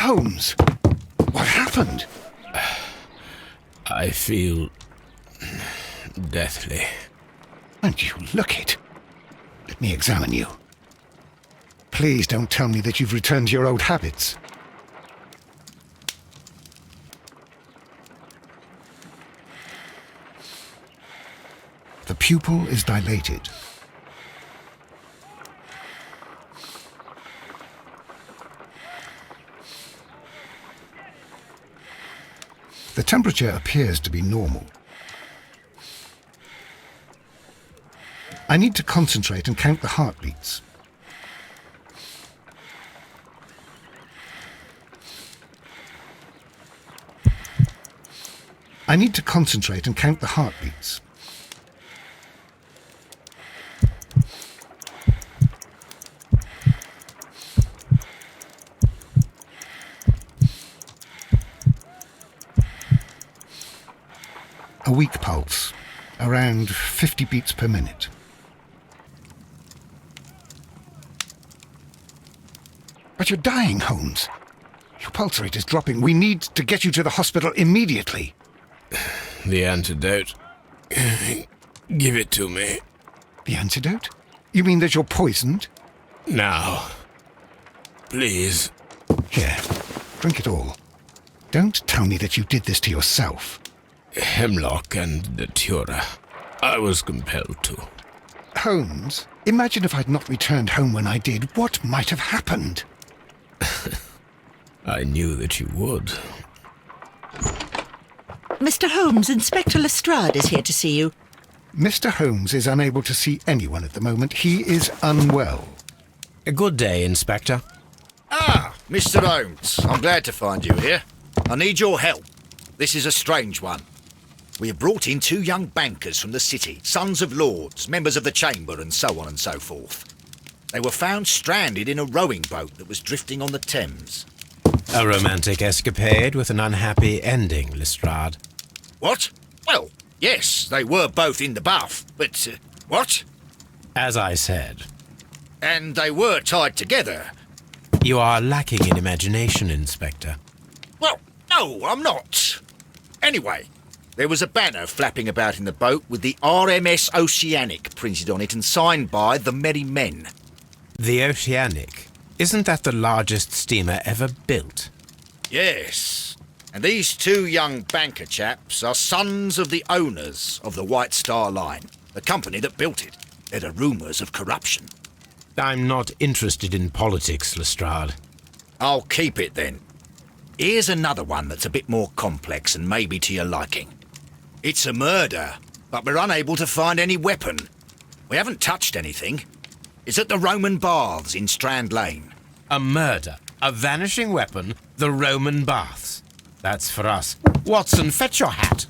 Holmes, what happened? I feel deathly. And you look it. Let me examine you. Please don't tell me that you've returned to your old habits. The pupil is dilated. The temperature appears to be normal. I need to concentrate and count the heartbeats. I need to concentrate and count the heartbeats. A weak pulse, around 50 beats per minute. But you're dying, Holmes. Your pulse rate is dropping. We need to get you to the hospital immediately. The antidote. Give it to me. The antidote? You mean that you're poisoned? Now. Please. Here, drink it all. Don't tell me that you did this to yourself. Hemlock and datura. I was compelled to. Holmes, imagine if I'd not returned home when I did. What might have happened? I knew that you would. Mr. Holmes, Inspector Lestrade is here to see you. Mr. Holmes is unable to see anyone at the moment. He is unwell. A good day, Inspector. Ah, Mr. Holmes, I'm glad to find you here. I need your help. This is a strange one. We have brought in 2 young bankers from the city, sons of lords, members of the chamber, and so on and so forth. They were found stranded in a rowing boat that was drifting on the Thames. A romantic escapade with an unhappy ending, Lestrade. What? Well, yes, they were both in the bath, but, what? As I said. And they were tied together. You are lacking in imagination, Inspector. Well, no, I'm not. Anyway, there was a banner flapping about in the boat with the RMS Oceanic printed on it and signed by the Merry Men. The Oceanic? Isn't that the largest steamer ever built? Yes. And these 2 young banker chaps are sons of the owners of the White Star Line, the company that built it. There are rumours of corruption. I'm not interested in politics, Lestrade. I'll keep it then. Here's another one that's a bit more complex and maybe to your liking. It's a murder, but we're unable to find any weapon. We haven't touched anything. It's at the Roman Baths in Strand Lane. A murder, a vanishing weapon, the Roman Baths. That's for us. Watson, fetch your hat.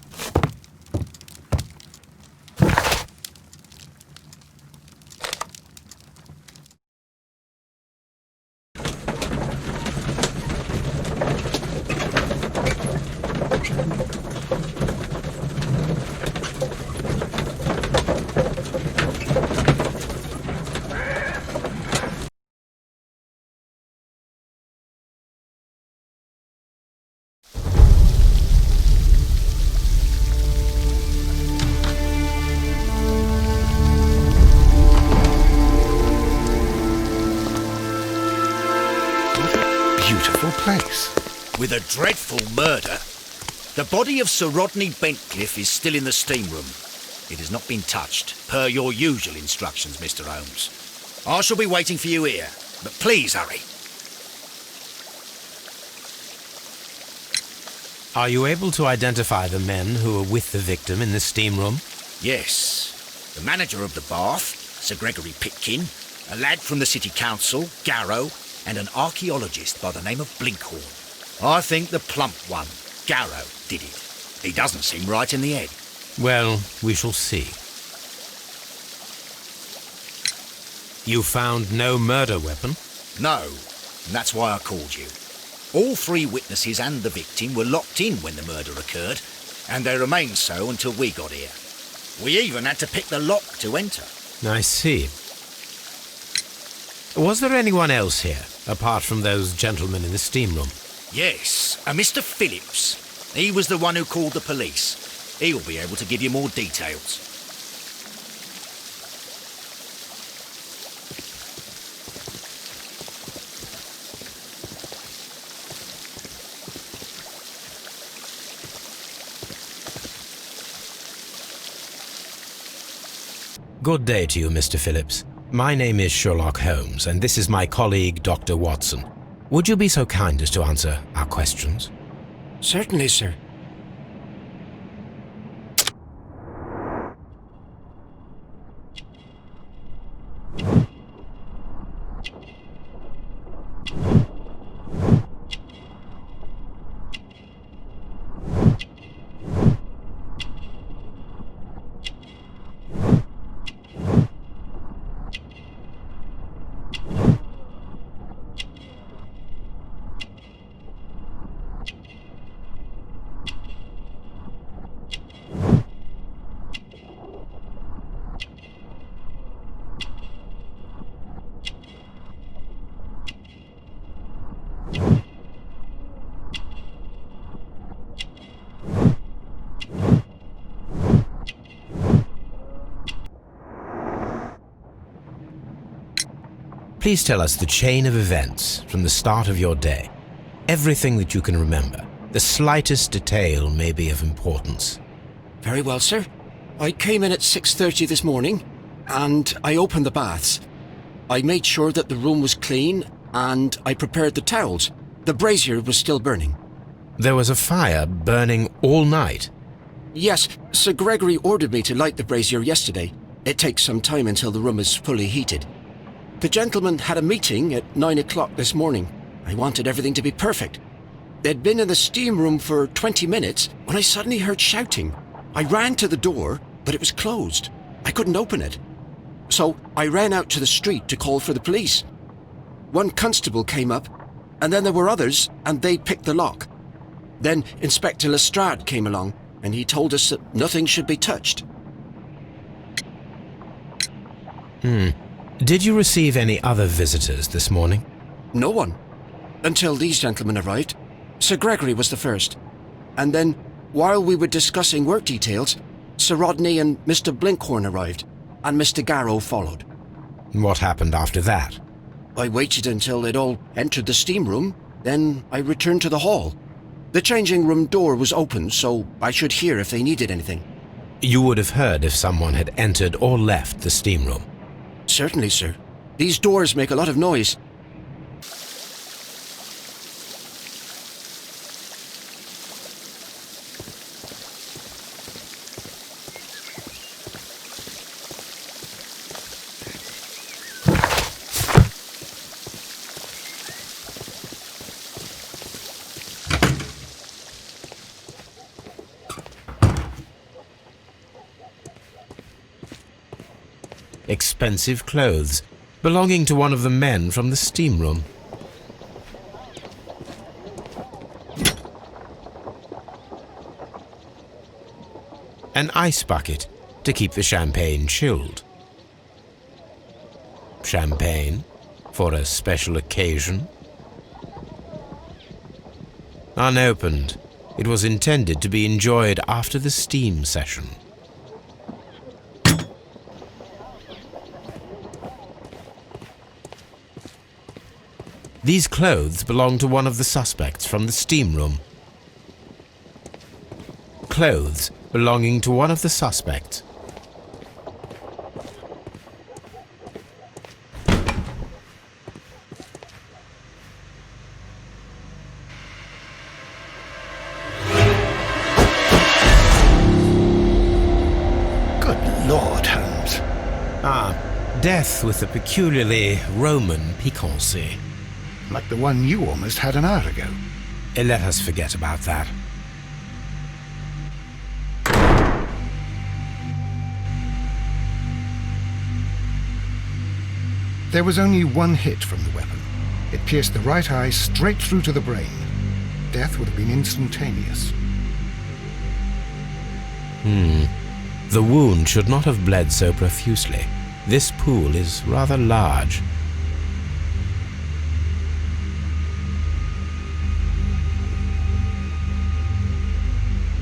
Beautiful place. With a dreadful murder. The body of Sir Rodney Bentcliffe is still in the steam room. It has not been touched, per your usual instructions, Mr. Holmes. I shall be waiting for you here, but please hurry. Are you able to identify the men who were with the victim in the steam room? Yes. The manager of the bath, Sir Gregory Pitkin, a lad from the City Council, Garrow, and an archaeologist by the name of Blinkhorn. I think the plump one, Garrow, did it. He doesn't seem right in the head. Well, we shall see. You found no murder weapon? No, and that's why I called you. All 3 witnesses and the victim were locked in when the murder occurred, and they remained so until we got here. We even had to pick the lock to enter. I see. Was there anyone else here, apart from those gentlemen in the steam room? Yes, a Mr. Phillips. He was the one who called the police. He'll be able to give you more details. Good day to you, Mr. Phillips. My name is Sherlock Holmes, and this is my colleague, Dr. Watson. Would you be so kind as to answer our questions? Certainly, sir. Please tell us the chain of events from the start of your day. Everything that you can remember. The slightest detail may be of importance. Very well, sir. I came in at 6:30 this morning, and I opened the baths. I made sure that the room was clean, and I prepared the towels. The brazier was still burning. There was a fire burning all night. Yes, Sir Gregory ordered me to light the brazier yesterday. It takes some time until the room is fully heated. The gentleman had a meeting at 9 o'clock this morning. I wanted everything to be perfect. They'd been in the steam room for 20 minutes when I suddenly heard shouting. I ran to the door, but it was closed. I couldn't open it. So I ran out to the street to call for the police. One constable came up, and then there were others, and they picked the lock. Then Inspector Lestrade came along, and he told us that nothing should be touched. Did you receive any other visitors this morning? No one. Until these gentlemen arrived. Sir Gregory was the first. And then, while we were discussing work details, Sir Rodney and Mr. Blinkhorn arrived, and Mr. Garrow followed. What happened after that? I waited until they'd all entered the steam room, then I returned to the hall. The changing room door was open, so I should hear if they needed anything. You would have heard if someone had entered or left the steam room. Certainly, sir. These doors make a lot of noise. Expensive clothes belonging to one of the men from the steam room. An ice bucket to keep the champagne chilled. Champagne for a special occasion. Unopened, it was intended to be enjoyed after the steam session. These clothes belong to one of the suspects from the steam room. Clothes belonging to one of the suspects. Good Lord, Holmes. Death with a peculiarly Roman piquancy. Like the one you almost had an hour ago. Let us forget about that. There was only one hit from the weapon. It pierced the right eye straight through to the brain. Death would have been instantaneous. The wound should not have bled so profusely. This pool is rather large.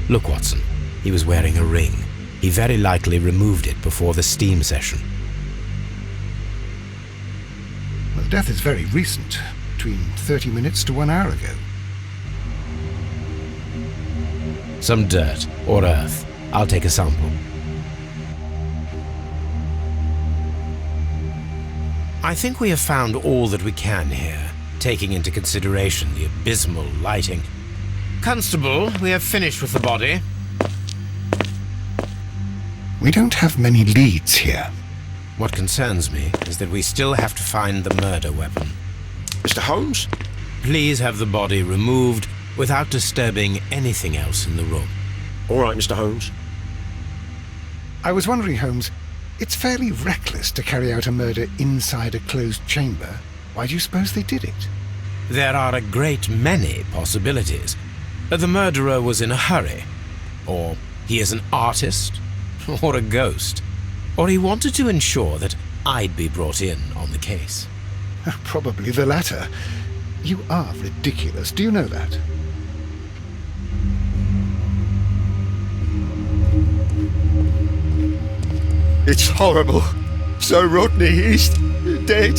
Look, Watson, he was wearing a ring. He very likely removed it before the steam session. Well, the death is very recent, between 30 minutes to 1 hour ago. Some dirt or earth. I'll take a sample. I think we have found all that we can here, taking into consideration the abysmal lighting. Constable, we have finished with the body. We don't have many leads here. What concerns me is that we still have to find the murder weapon. Mr. Holmes? Please have the body removed without disturbing anything else in the room. All right, Mr. Holmes. I was wondering, Holmes, it's fairly reckless to carry out a murder inside a closed chamber. Why do you suppose they did it? There are a great many possibilities. The murderer was in a hurry, or he is an artist, or a ghost, or he wanted to ensure that I'd be brought in on the case. Probably the latter. You are ridiculous, do you know that? It's horrible. So Rodney, he's dead.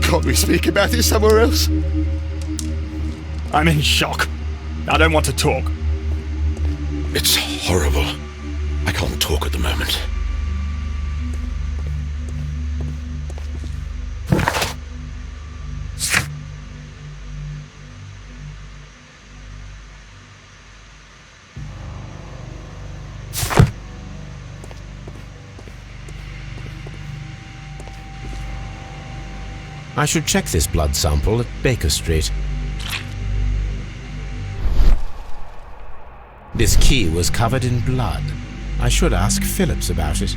Can't we speak about it somewhere else? I'm in shock. I don't want to talk. It's horrible. I can't talk at the moment. I should check this blood sample at Baker Street. This key was covered in blood. I should ask Phillips about it.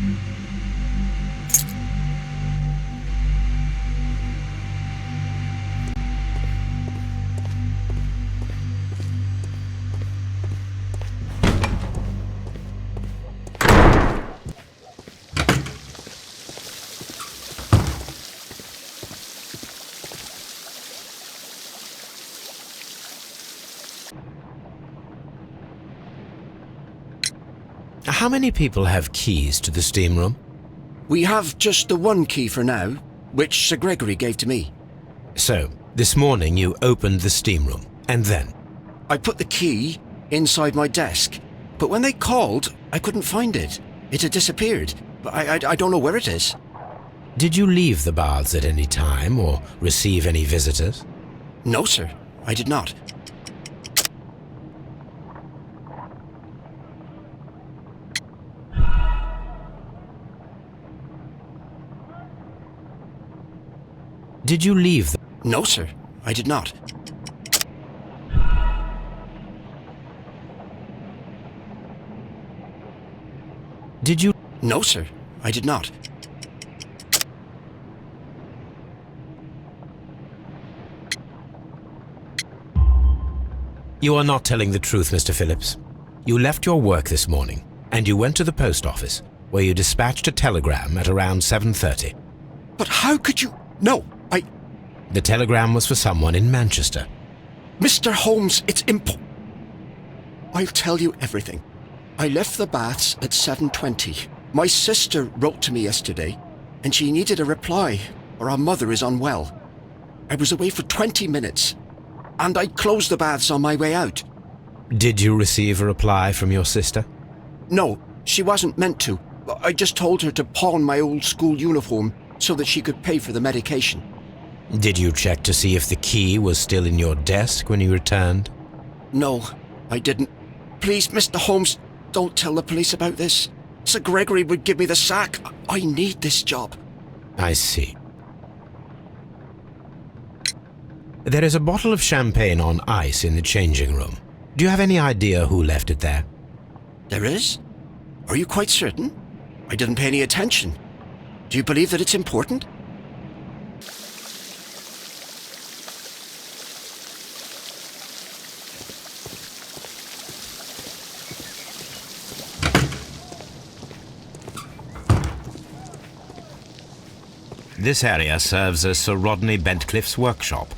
How many people have keys to the steam room? We have just the one key for now, which Sir Gregory gave to me. So, this morning you opened the steam room, and then? I put the key inside my desk, but when they called, I couldn't find it. It had disappeared, but I don't know where it is. Did you leave the baths at any time, or receive any visitors? No, sir, I did not. Did you leave the... No, sir, I did not. Did you... No, sir, I did not. You are not telling the truth, Mr. Phillips. You left your work this morning, and you went to the post office, where you dispatched a telegram at around 7:30. But how could you... No, The telegram was for someone in Manchester. Mr. Holmes, it's I'll tell you everything. I left the baths at 7:20. My sister wrote to me yesterday, and she needed a reply, or our mother is unwell. I was away for 20 minutes, and I closed the baths on my way out. Did you receive a reply from your sister? No, she wasn't meant to. I just told her to pawn my old school uniform so that she could pay for the medication. Did you check to see if the key was still in your desk when you returned? No, I didn't. Please, Mr. Holmes, don't tell the police about this. Sir Gregory would give me the sack. I need this job. I see. There is a bottle of champagne on ice in the changing room. Do you have any idea who left it there? There is? Are you quite certain? I didn't pay any attention. Do you believe that it's important? This area serves as Sir Rodney Bentcliffe's workshop.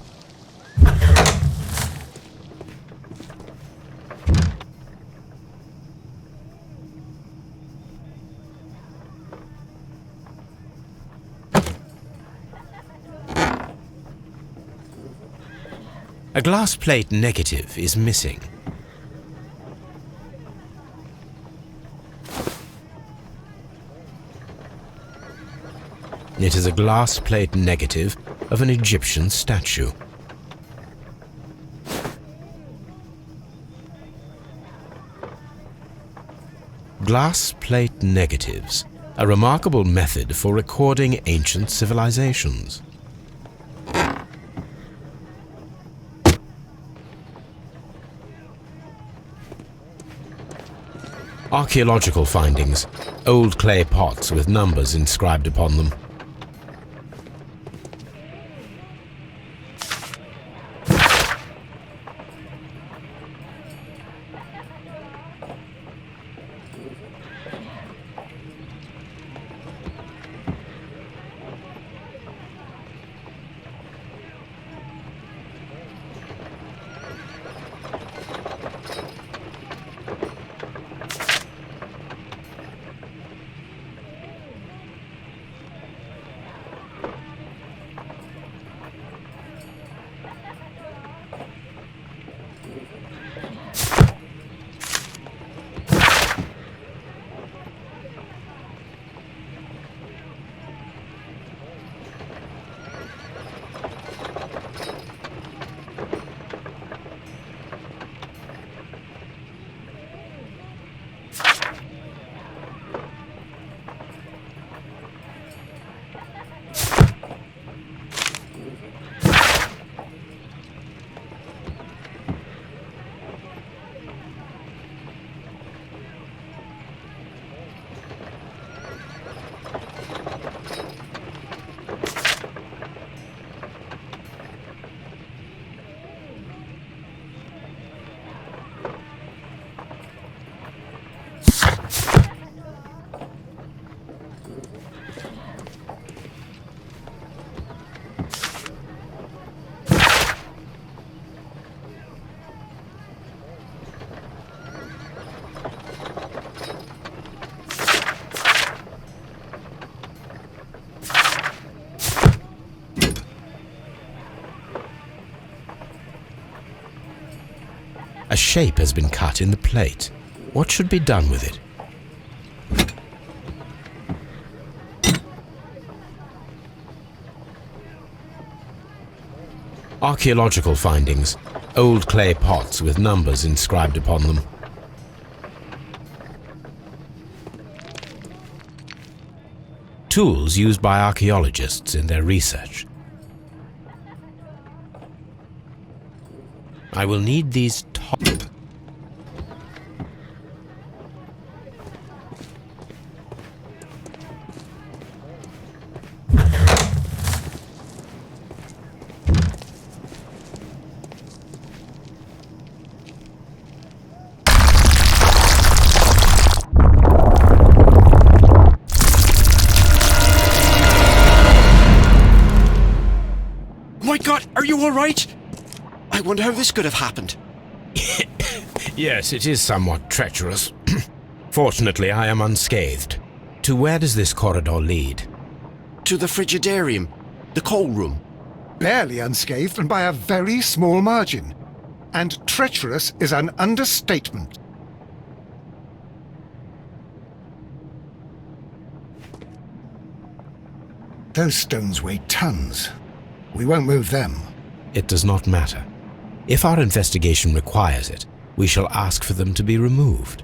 A glass plate negative is missing. It is a glass plate negative of an Egyptian statue. Glass plate negatives, a remarkable method for recording ancient civilizations. Archaeological findings, old clay pots with numbers inscribed upon them. A shape has been cut in the plate. What should be done with it? Archaeological findings, old clay pots with numbers inscribed upon them. Tools used by archaeologists in their research. I will need these top. My God, are you all right? I wonder how this could have happened. Yes, it is somewhat treacherous. Fortunately, I am unscathed. To where does this corridor lead? To the frigidarium, the coal room. Barely unscathed and by a very small margin. And treacherous is an understatement. Those stones weigh tons. We won't move them. It does not matter. If our investigation requires it, we shall ask for them to be removed.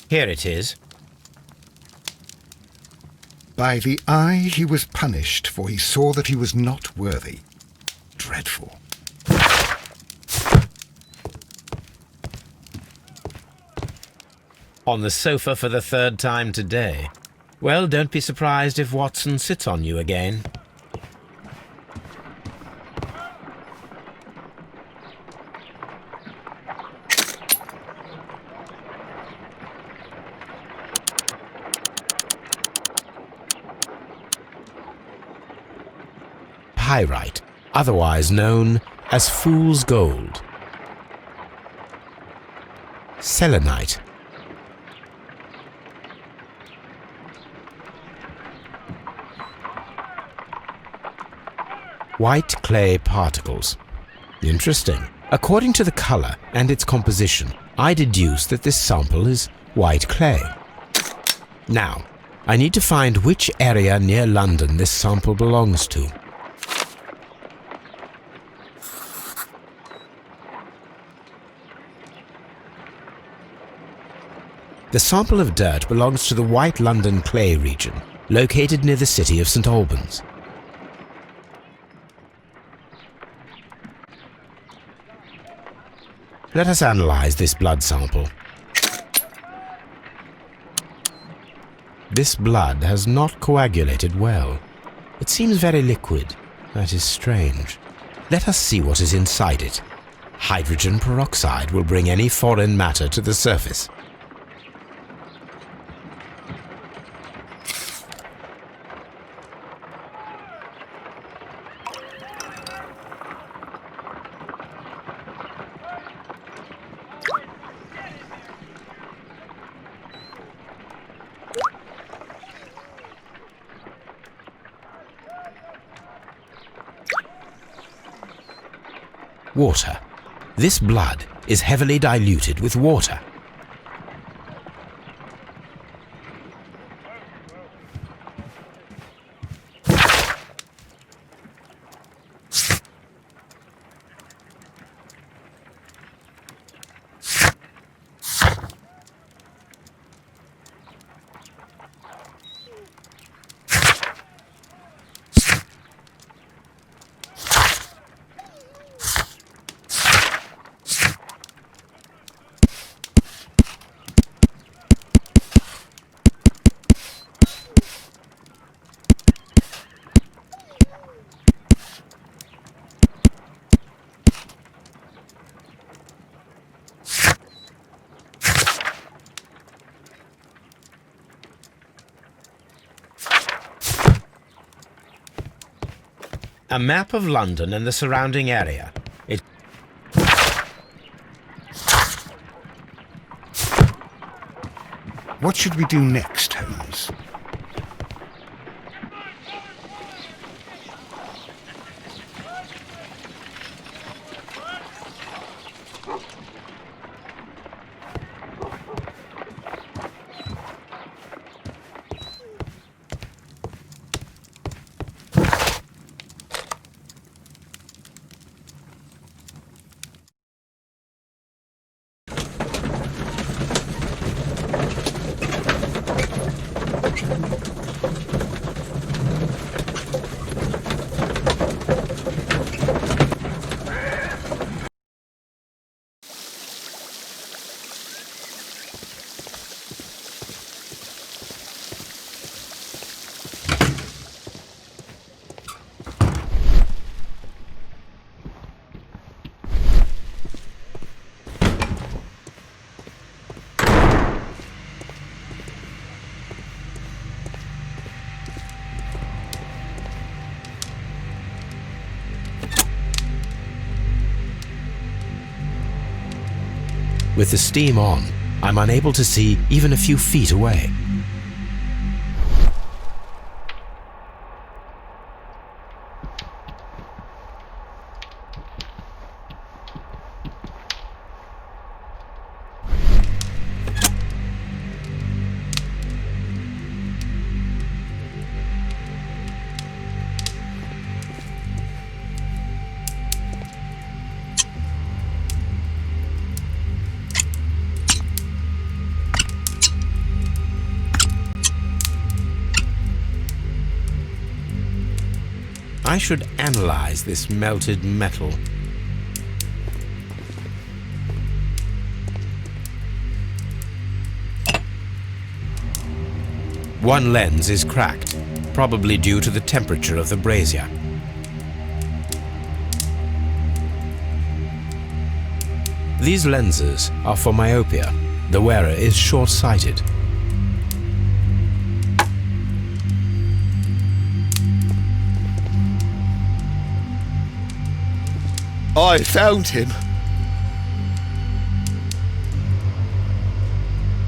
Here it is. By the eye he was punished, for he saw that he was not worthy. Dreadful. On the sofa for the third time today. Well, don't be surprised if Watson sits on you again. Pyrite, otherwise known as fool's gold. Selenite. White clay particles. Interesting. According to the color and its composition, I deduce that this sample is white clay. Now, I need to find which area near London this sample belongs to. The sample of dirt belongs to the White London clay region, located near the city of St. Albans. Let us analyze this blood sample. This blood has not coagulated well. It seems very liquid. That is strange. Let us see what is inside it. Hydrogen peroxide will bring any foreign matter to the surface. Water. This blood is heavily diluted with water. A map of London and the surrounding area. What should we do next, Holmes? With the steam on, I'm unable to see even a few feet away. I should analyze this melted metal. One lens is cracked, probably due to the temperature of the brazier. These lenses are for myopia. The wearer is short-sighted. I found him.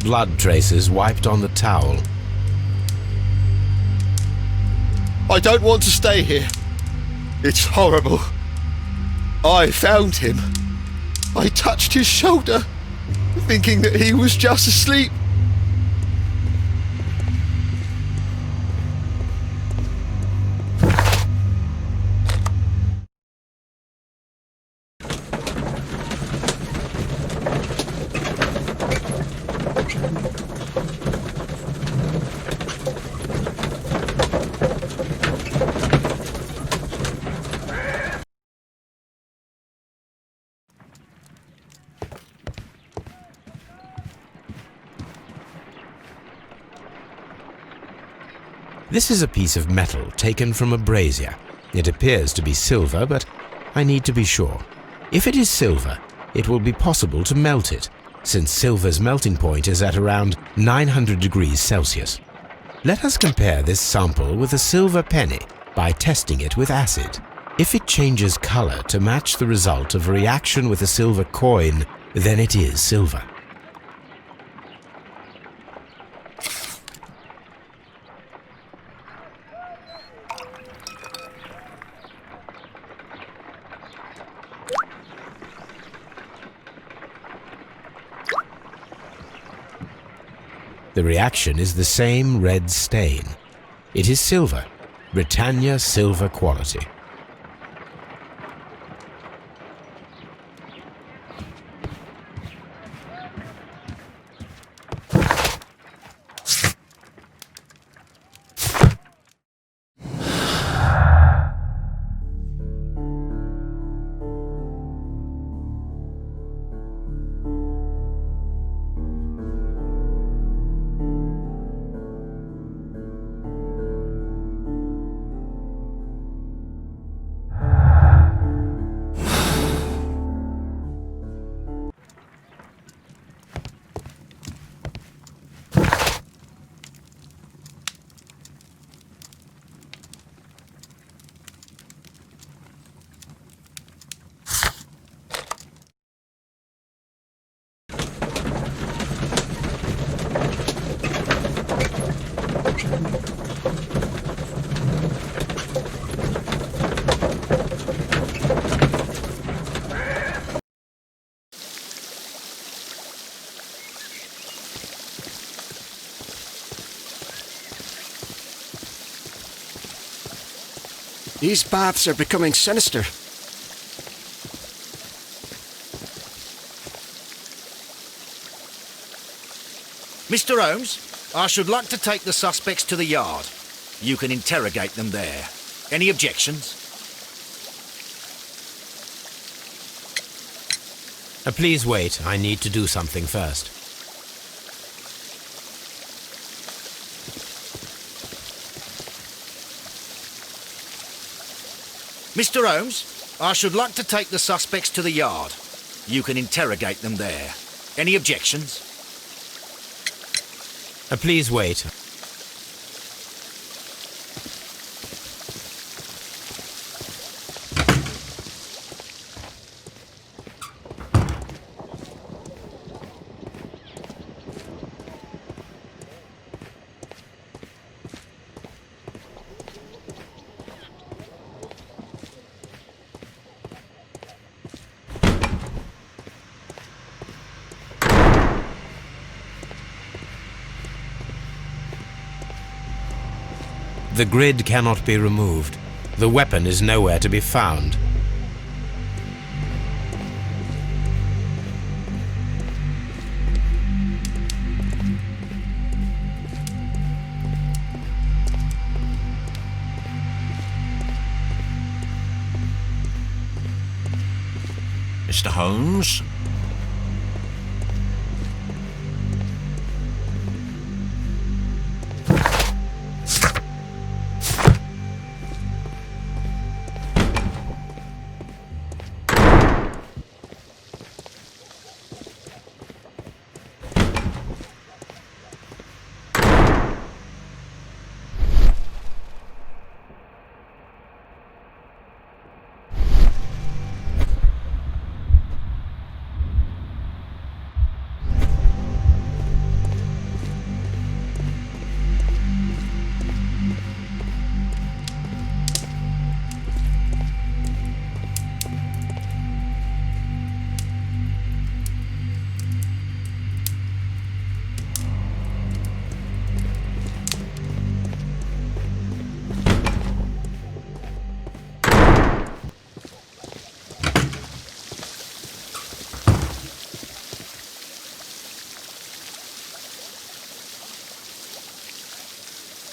Blood traces wiped on the towel. I don't want to stay here. It's horrible. I found him. I touched his shoulder, thinking that he was just asleep. This is a piece of metal taken from a brazier. It appears to be silver, but I need to be sure. If it is silver, it will be possible to melt it, since silver's melting point is at around 900 degrees Celsius. Let us compare this sample with a silver penny by testing it with acid. If it changes color to match the result of a reaction with a silver coin, then it is silver. The reaction is the same red stain. It is silver, Britannia silver quality. These baths are becoming sinister. Mr. Holmes, I should like to take the suspects to the yard. You can interrogate them there. Any objections? Please wait. I need to do something first. Mr. Holmes, I should like to take the suspects to the yard. You can interrogate them there. Any objections? Please wait. The grid cannot be removed. The weapon is nowhere to be found. Mr. Holmes?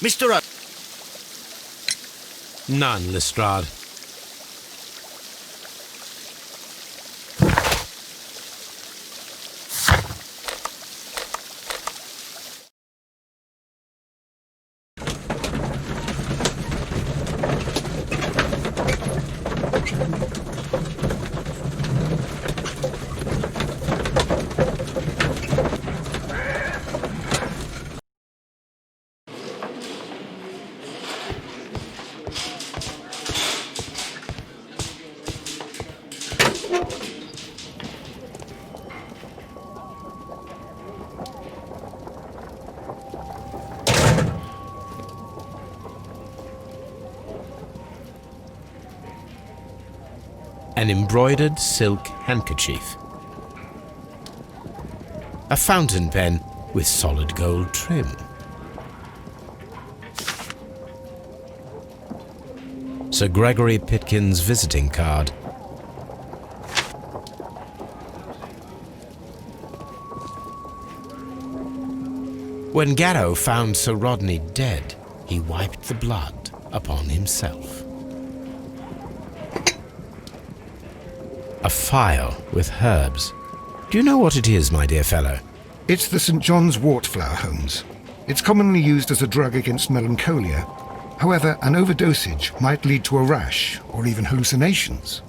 Mr. O. None, Lestrade. An embroidered silk handkerchief. A fountain pen with solid gold trim. Sir Gregory Pitkin's visiting card. When Garrow found Sir Rodney dead, he wiped the blood upon himself. A phial with herbs. Do you know what it is, my dear fellow? It's the St. John's wort flower, Holmes. It's commonly used as a drug against melancholia. However, an overdosage might lead to a rash or even hallucinations.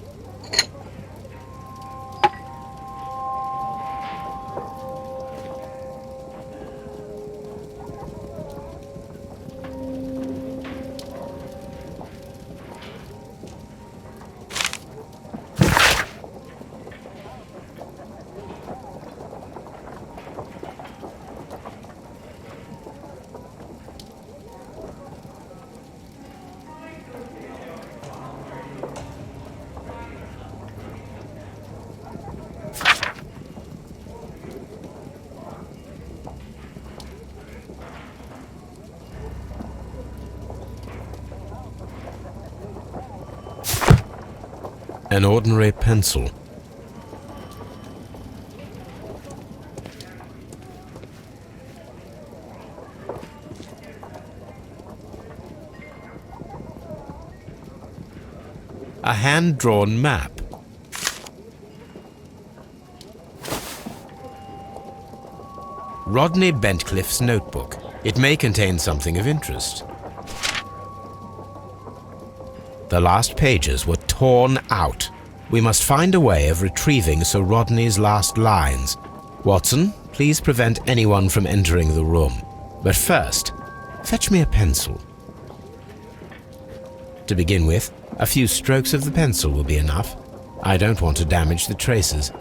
An ordinary pencil. A hand-drawn map. Rodney Bentcliffe's notebook. It may contain something of interest. The last pages were torn out. We must find a way of retrieving Sir Rodney's last lines. Watson, please prevent anyone from entering the room. But first, fetch me a pencil. To begin with, a few strokes of the pencil will be enough. I don't want to damage the traces.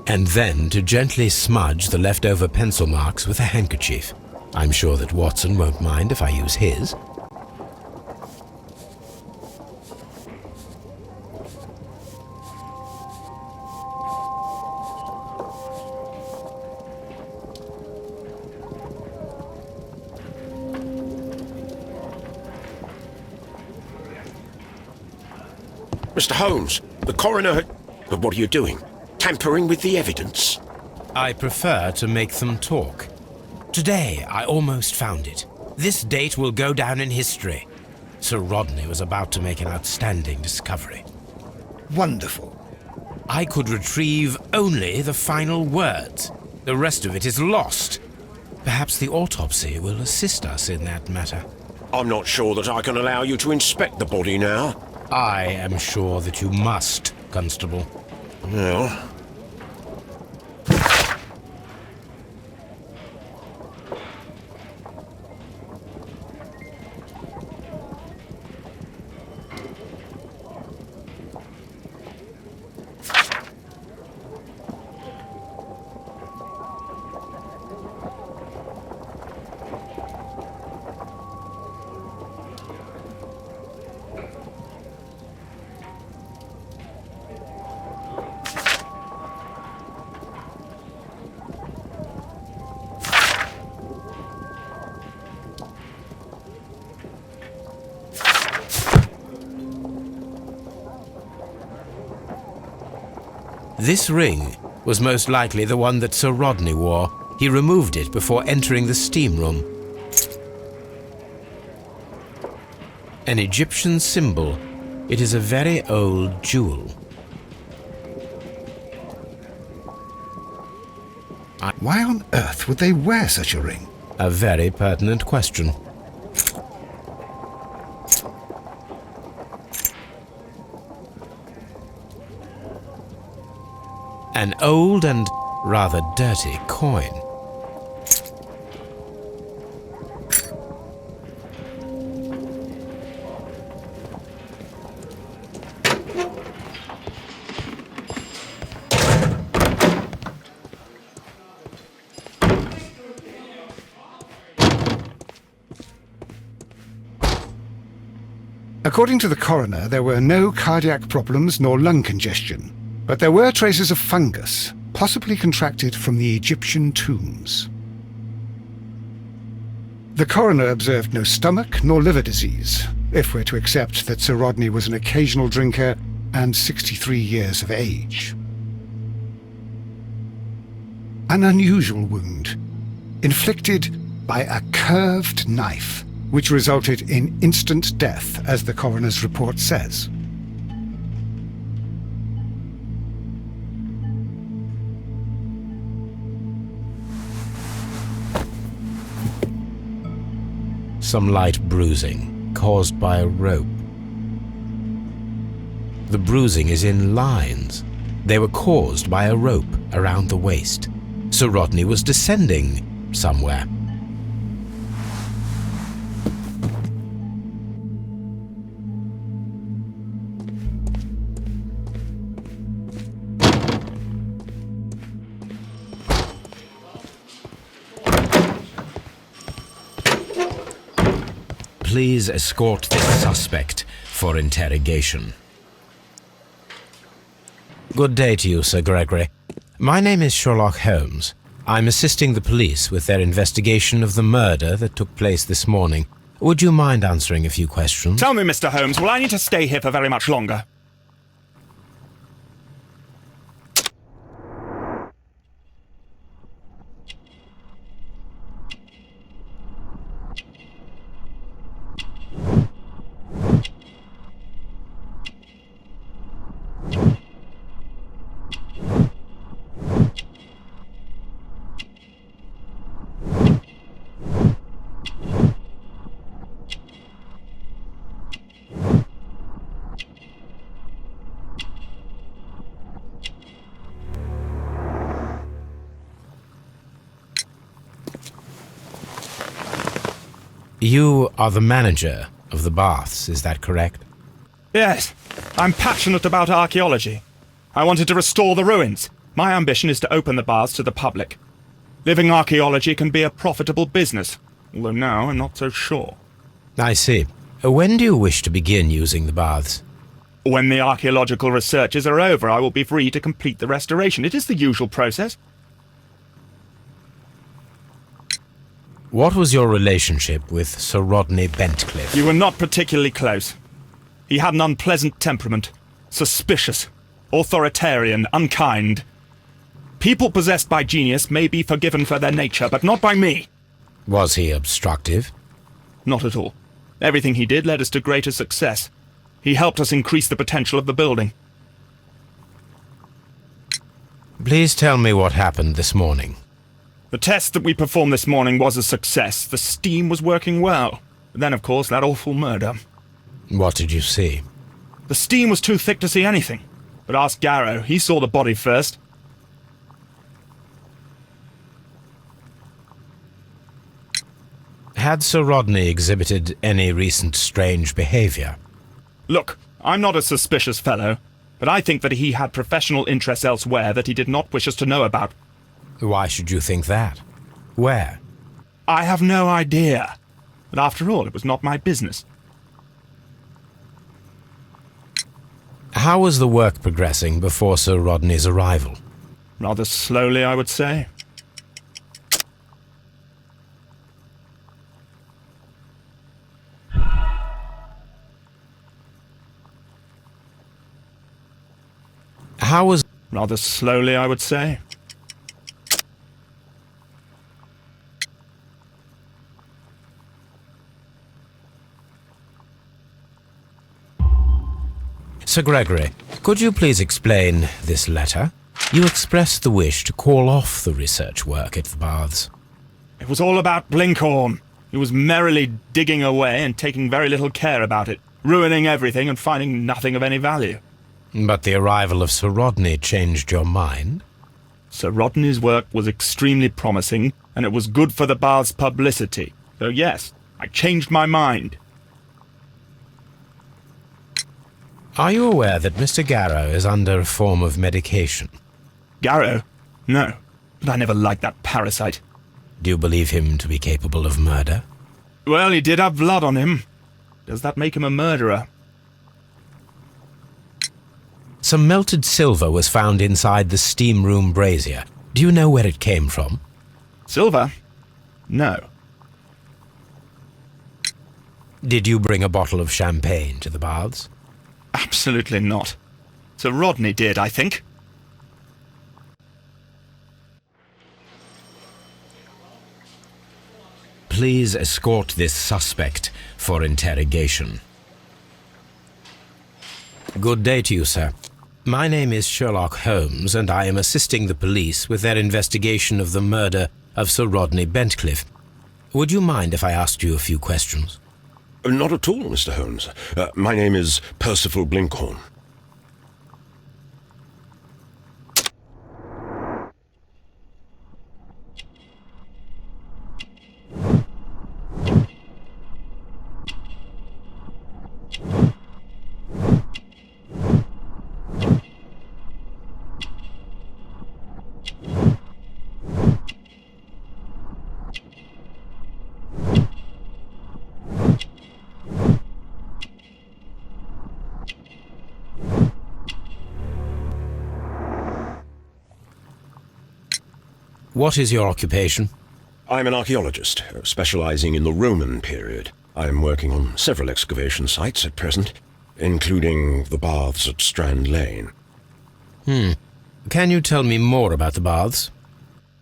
And then to gently smudge the leftover pencil marks with a handkerchief. I'm sure that Watson won't mind if I use his. Mr. Holmes, the coroner had... What are you doing? Tampering with the evidence? I prefer to make them talk. Today, I almost found it. This date will go down in history. Sir Rodney was about to make an outstanding discovery. Wonderful. I could retrieve only the final words. The rest of it is lost. Perhaps the autopsy will assist us in that matter. I'm not sure that I can allow you to inspect the body now. I am sure that you must, Constable. Well... This ring was most likely the one that Sir Rodney wore. He removed it before entering the steam room. An Egyptian symbol. It is a very old jewel. Why on earth would they wear such a ring? A very pertinent question. An old and rather dirty coin. According to the coroner, there were no cardiac problems nor lung congestion, but there were traces of fungus, possibly contracted from the Egyptian tombs. The coroner observed no stomach nor liver disease, if we're to accept that Sir Rodney was an occasional drinker and 63 years of age. An unusual wound, inflicted by a curved knife, which resulted in instant death, as the coroner's report says. Some light bruising, caused by a rope. The bruising is in lines. They were caused by a rope around the waist. Sir Rodney was descending somewhere. Please escort this suspect for interrogation. Good day to you, Sir Gregory. My name is Sherlock Holmes. I'm assisting the police with their investigation of the murder that took place this morning. Would you mind answering a few questions? Tell me, Mr. Holmes, will I need to stay here for very much longer? You are the manager of the baths, is that correct? Yes, I'm passionate about archaeology. I wanted to restore the ruins. My ambition is to open the baths to the public. Living archaeology can be a profitable business, although now I'm not so sure. I see. When do you wish to begin using the baths? When the archaeological researches are over, I will be free to complete the restoration. It is the usual process. What was your relationship with Sir Rodney Bentcliffe? You were not particularly close. He had an unpleasant temperament. suspicious, authoritarian, unkind. People possessed by genius may be forgiven for their nature, but not by me. Was he obstructive? Not at all. Everything he did led us to greater success. He helped us increase the potential of the building. Please tell me what happened this morning. The test that we performed this morning was a success. The steam was working well. But then, of course, that awful murder. What did you see? The steam was too thick to see anything. But ask Garrow. He saw the body first. Had Sir Rodney exhibited any recent strange behaviour? Look, I'm not a suspicious fellow, but I think that he had professional interests elsewhere that he did not wish us to know about. Why should you think that? Where? I have no idea. But after all, it was not my business. How was the work progressing before Sir Rodney's arrival? Rather slowly, I would say. How was... Rather slowly, I would say. Sir Gregory, could you please explain this letter? You expressed the wish to call off the research work at the baths. It was all about Blinkhorn. He was merrily digging away and taking very little care about it, ruining everything and finding nothing of any value. But the arrival of Sir Rodney changed your mind? Sir Rodney's work was extremely promising, and it was good for the bath's publicity. So yes, I changed my mind. Are you aware that Mr. Garrow is under a form of medication? Garrow? No, but I never liked that parasite. Do you believe him to be capable of murder? Well, he did have blood on him. Does that make him a murderer? Some melted silver was found inside the steam room brazier. Do you know where it came from? Silver? No. Did you bring a bottle of champagne to the baths? Absolutely not. Sir Rodney did, I think. Please escort this suspect for interrogation. Good day to you, sir. My name is Sherlock Holmes, and I am assisting the police with their investigation of the murder of Sir Rodney Bentcliffe. Would you mind if I asked you a few questions? Not at all, Mr. Holmes. My name is Percival Blinkhorn. What is your occupation? I'm an archaeologist, specializing in the Roman period. I'm working on several excavation sites at present, including the baths at Strand Lane. Can you tell me more about the baths?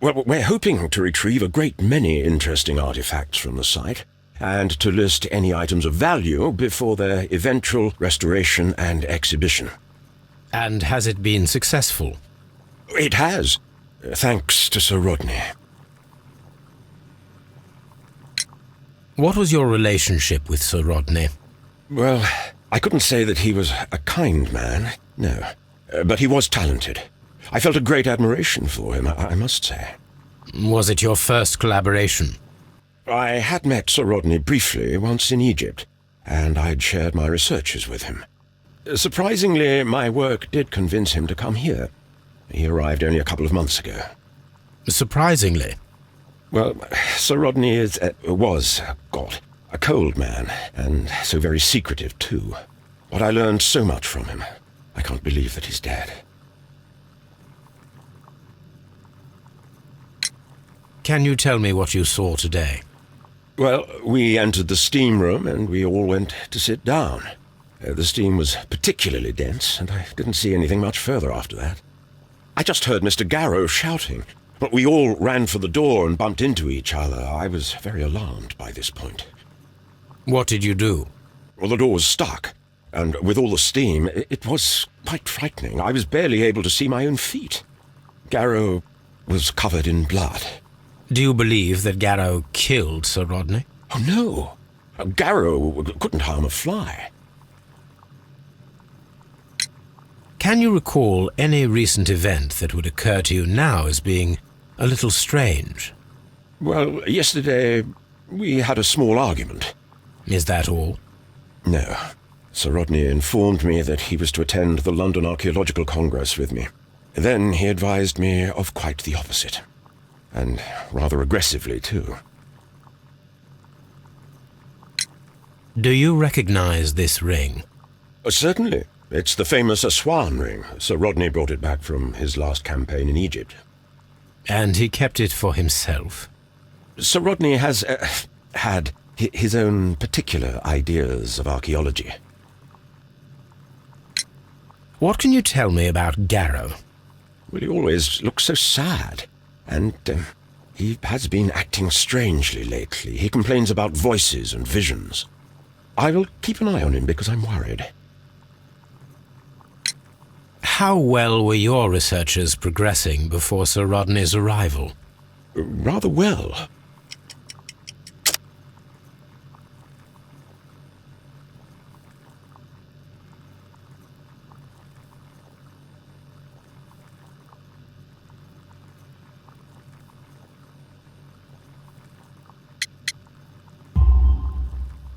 Well, we're hoping to retrieve a great many interesting artifacts from the site, and to list any items of value before their eventual restoration and exhibition. And has it been successful? It has, thanks to Sir Rodney. What was your relationship with Sir Rodney? Well, I couldn't say that he was a kind man, no. But he was talented. I felt a great admiration for him, I must say. Was it your first collaboration? I had met Sir Rodney briefly once in Egypt, and I'd shared my researches with him. Surprisingly, my work did convince him to come here. He arrived only a couple of months ago. Surprisingly? Well, Sir Rodney was a cold man, and so very secretive too. But I learned so much from him. I can't believe that he's dead. Can you tell me what you saw today? Well, we entered the steam room and we all went to sit down. The steam was particularly dense, and I didn't see anything much further after that. I just heard Mr. Garrow shouting, but we all ran for the door and bumped into each other. I was very alarmed by this point. What did you do? Well, the door was stuck, and with all the steam, it was quite frightening. I was barely able to see my own feet. Garrow was covered in blood. Do you believe that Garrow killed Sir Rodney? Oh, no. Garrow couldn't harm a fly. Can you recall any recent event that would occur to you now as being a little strange? Well, yesterday we had a small argument. Is that all? No. Sir Rodney informed me that he was to attend the London Archaeological Congress with me. Then he advised me of quite the opposite. And rather aggressively, too. Do you recognize this ring? Certainly. It's the famous Aswan ring. Sir Rodney brought it back from his last campaign in Egypt. And he kept it for himself? Sir Rodney has had his own particular ideas of archaeology. What can you tell me about Garrow? Well, he always looks so sad. And he has been acting strangely lately. He complains about voices and visions. I will keep an eye on him because I'm worried. How well were your researchers progressing before Sir Rodney's arrival? Rather well.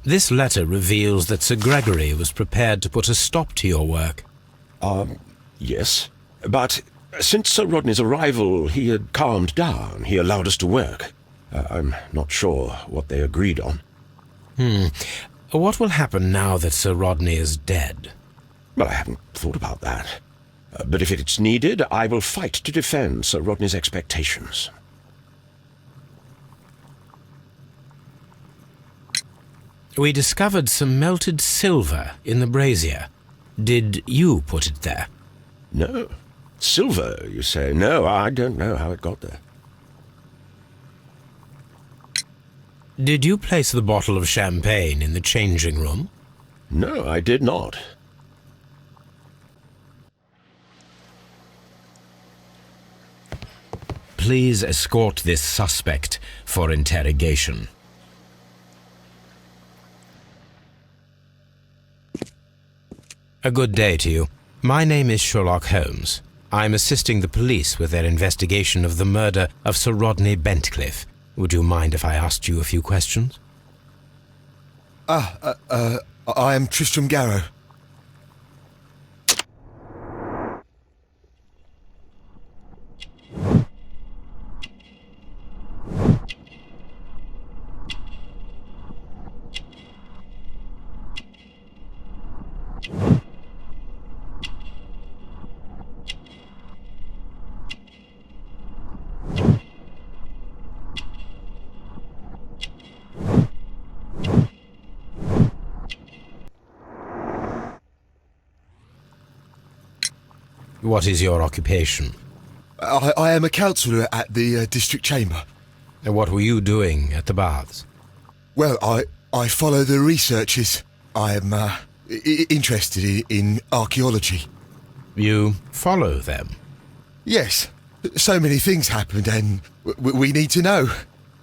This letter reveals that Sir Gregory was prepared to put a stop to your work. Yes. But since Sir Rodney's arrival, he had calmed down. He allowed us to work. I'm not sure what they agreed on. What will happen now that Sir Rodney is dead? Well, I haven't thought about that. But if it's needed, I will fight to defend Sir Rodney's expectations. We discovered some melted silver in the brazier. Did you put it there? No. Silver, you say? No, I don't know how it got there. Did you place the bottle of champagne in the changing room? No, I did not. Please escort this suspect for interrogation. A good day to you. My name is Sherlock Holmes. I'm assisting the police with their investigation of the murder of Sir Rodney Bentcliffe. Would you mind if I asked you a few questions? I am Tristram Garrow. What is your occupation? I am a counsellor at the district chamber. And what were you doing at the baths? Well, I follow the researches. I am interested in archaeology. You follow them? Yes. So many things happened and we need to know.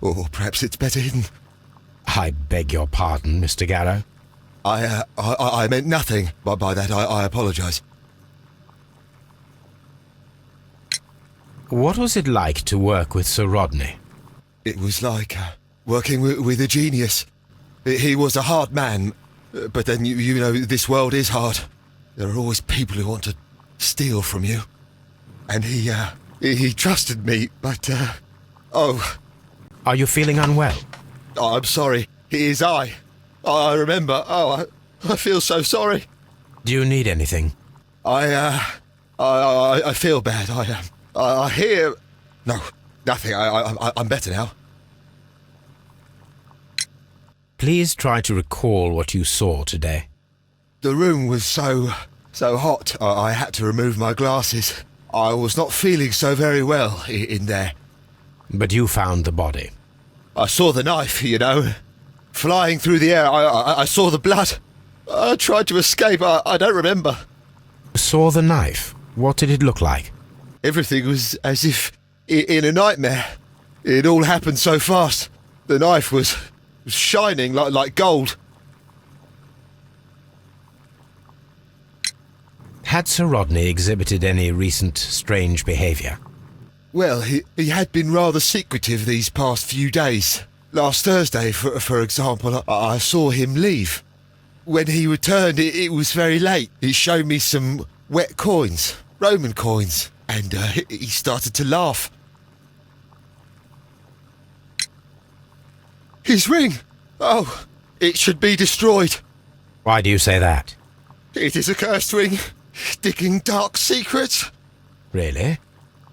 Or perhaps it's better hidden. I beg your pardon, Mr. Garrow. I meant nothing by that. I apologise. What was it like to work with Sir Rodney? It was like working with a genius. He was a hard man, but then you know this world is hard. There are always people who want to steal from you. And he trusted me, but Are you feeling unwell? I'm sorry. It is I remember. I feel so sorry. Do you need anything? I feel bad. I hear... No, nothing. I'm better now. Please try to recall what you saw today. The room was so hot, I had to remove my glasses. I was not feeling so very well in there. But you found the body. I saw the knife, you know, flying through the air. I saw the blood. I tried to escape. I don't remember. Saw the knife? What did it look like? Everything was as if in a nightmare. It all happened so fast. The knife was shining like gold. Had Sir Rodney exhibited any recent strange behaviour? Well, he had been rather secretive these past few days. Last Thursday, for example, I saw him leave. When he returned, it was very late. He showed me some wet coins, Roman coins, and he started to laugh. His ring! Oh, it should be destroyed. Why do you say that? It is a cursed ring, digging dark secrets. Really?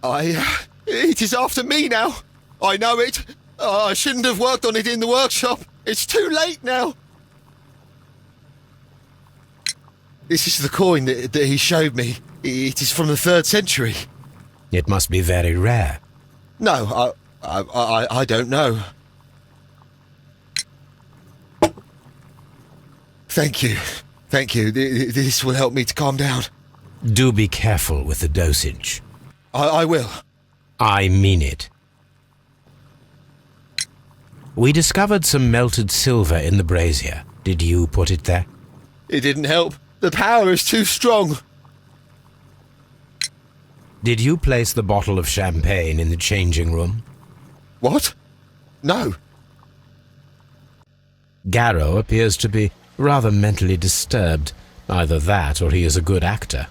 It is after me now. I know it. I shouldn't have worked on it in the workshop. It's too late now. This is the coin that he showed me. It is from the 3rd century. It must be very rare. No, I don't know. Thank you. Thank you. This will help me to calm down. Do be careful with the dosage. I will. I mean it. We discovered some melted silver in the brazier. Did you put it there? It didn't help. The power is too strong. Did you place the bottle of champagne in the changing room? What? No. Garrow appears to be rather mentally disturbed. Either that or he is a good actor.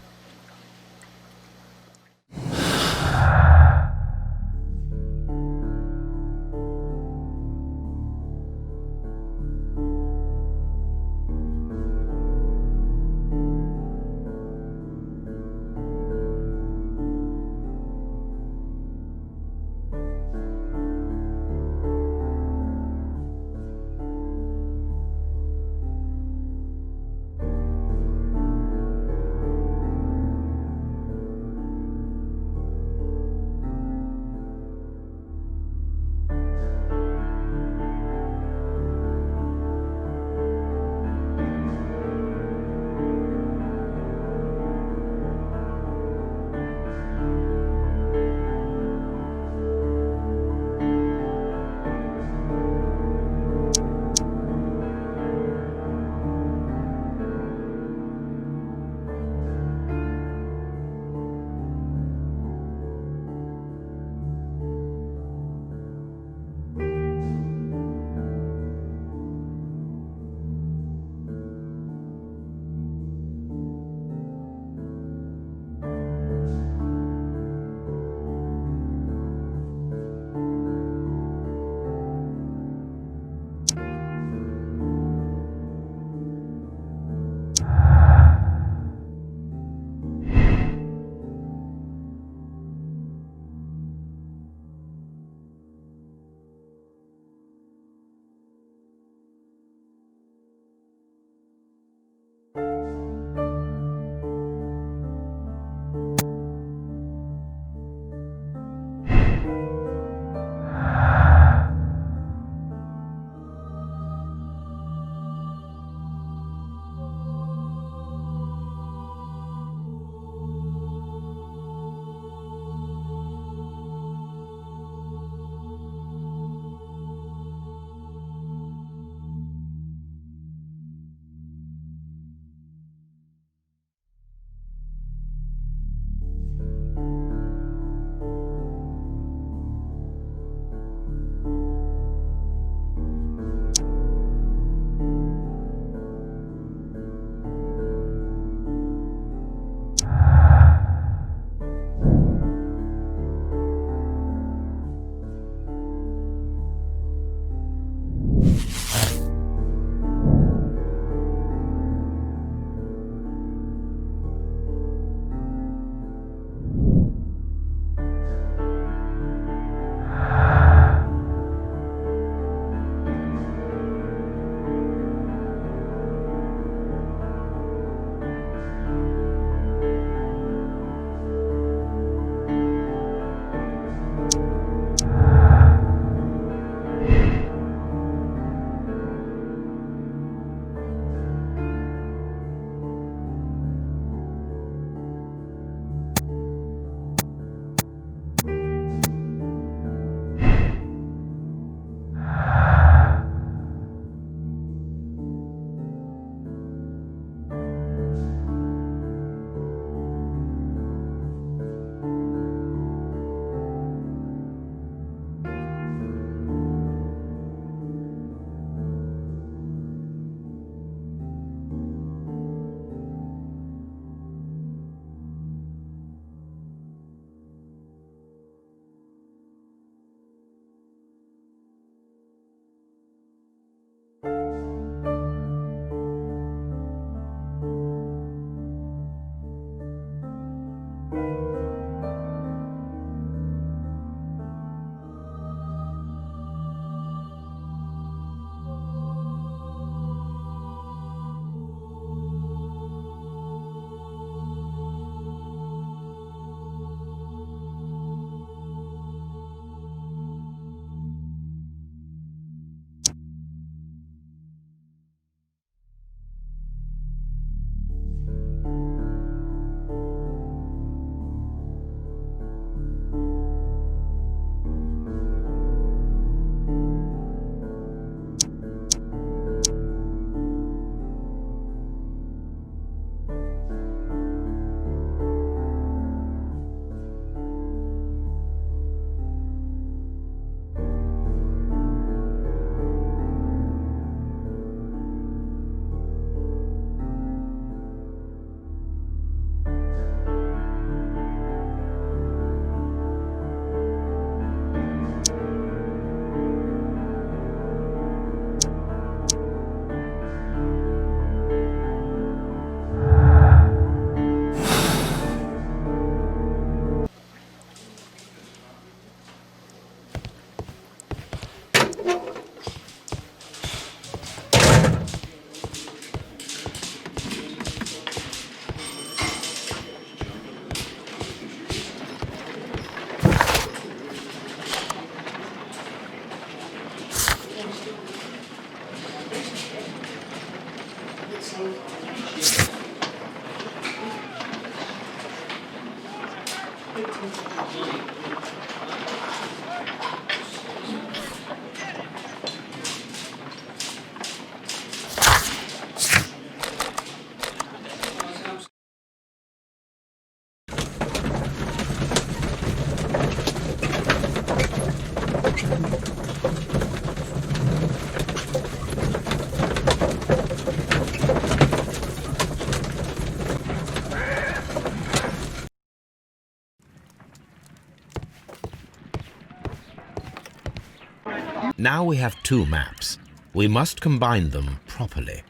Now we have two maps. We must combine them properly.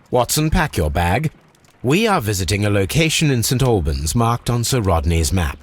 Watson, pack your bag. We are visiting a location in St. Albans marked on Sir Rodney's map.